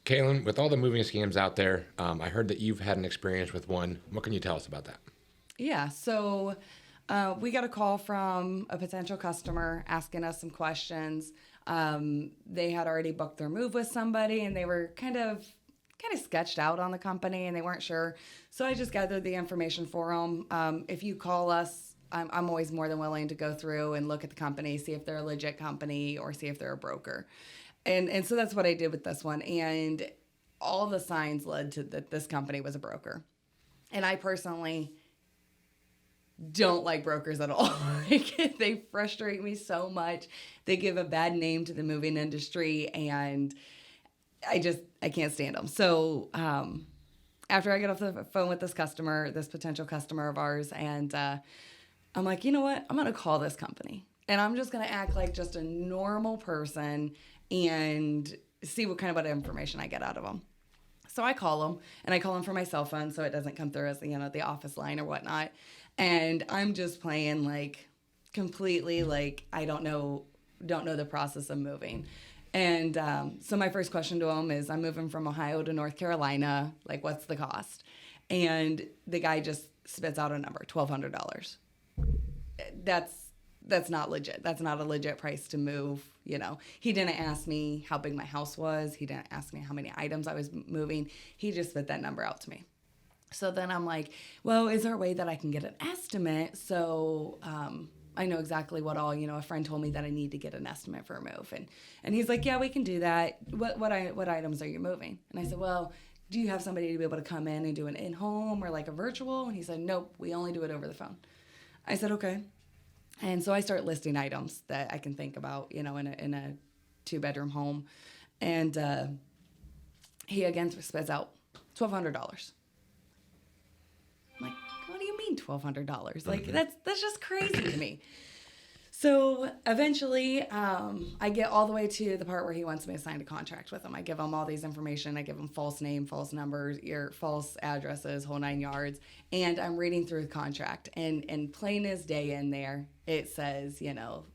Kaylin, with all the moving scams out there, I heard that you've had an experience with one. What can you tell us about that? Yeah, so we got a call from a potential customer asking us some questions. They had already booked their move with somebody, and they were kind of sketched out on the company, and they weren't sure. So I just gathered the information for them. If you call us, I'm always more than willing to go through and look at the company, see if they're a legit company or see if they're a broker. And so that's what I did with this one. And all the signs led to that this company was a broker. And I personally don't like brokers at all. Like, they frustrate me so much. They give a bad name to the moving industry, and I can't stand them. So after I get off the phone with this potential customer of ours, and I'm like, you know what? I'm going to call this company, and I'm just going to act like just a normal person and see what information I get out of them. So I call them, and I call them from my cell phone so it doesn't come through as the office line or whatnot. And I'm just playing like completely like I don't know the process of moving. And so my first question to them is, I'm moving from Ohio to North Carolina. Like, what's the cost? And the guy just spits out a number, $1,200. That's not legit. That's not a legit price to move. He didn't ask me how big my house was. He didn't ask me how many items I was moving. He just spit that number out to me. So then I'm like, well, is there a way that I can get an estimate? So I know exactly what all, a friend told me that I need to get an estimate for a move. And he's like, yeah, we can do that. What items are you moving? And I said, well, do you have somebody to be able to come in and do an in-home or like a virtual? And he said, nope, we only do it over the phone. I said, okay. And so I start listing items that I can think about, in a 2-bedroom home. And he again spits out $1,200. I'm like, what do you mean $1,200? Like, that's just crazy to me. So eventually, I get all the way to the part where he wants me to sign a contract with him. I give him all these information. I give him false name, false numbers, false addresses, whole 9 yards. And I'm reading through the contract. And plain as day in there, it says,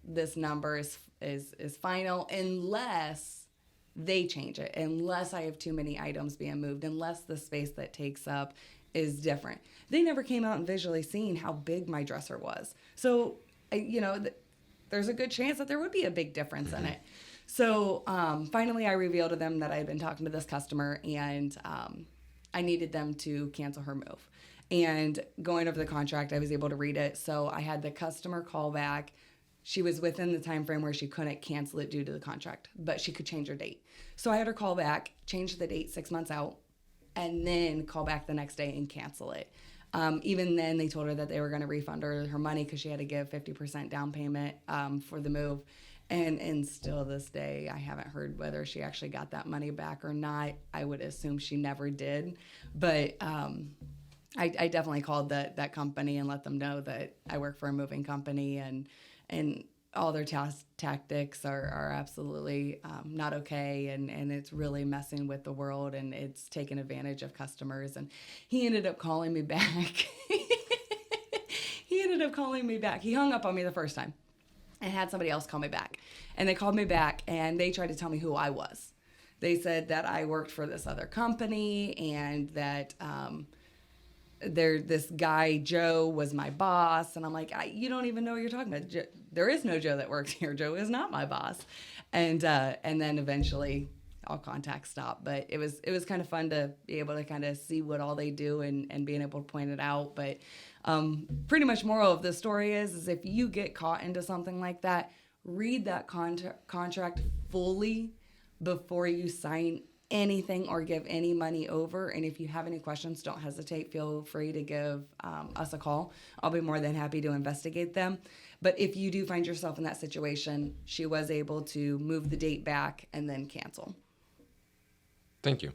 this number is final unless they change it, unless I have too many items being moved, unless the space that takes up is different. They never came out and visually seen how big my dresser was. So, there's a good chance that there would be a big difference in it. So finally I revealed to them that I had been talking to this customer, and I needed them to cancel her move. And going over the contract, I was able to read it. So I had the customer call back. She was within the time frame where she couldn't cancel it due to the contract, but she could change her date. So I had her call back, change the date 6 months out, and then call back the next day and cancel it. Even then, they told her that they were going to refund her money because she had to give 50% down payment for the move. And still this day, I haven't heard whether she actually got that money back or not. I would assume she never did. But I definitely called that company and let them know that I work for a moving company, and all their tactics are absolutely not okay, and it's really messing with the world, and it's taking advantage of customers. And he ended up calling me back. He hung up on me the first time and had somebody else call me back. And they called me back, and they tried to tell me who I was. They said that I worked for this other company, and that this guy Joe was my boss. And I'm like, you don't even know what you're talking about. There is no Joe that works here. Joe is not my boss. And then eventually all contact stopped. But it was kind of fun to be able to kind of see what all they do and being able to point it out. But pretty much moral of the story is if you get caught into something like that, read that contract fully before you sign anything or give any money over. And if you have any questions, don't hesitate. Feel free to give us a call. I'll be more than happy to investigate them. But if you do find yourself in that situation, she was able to move the date back and then cancel. Thank you.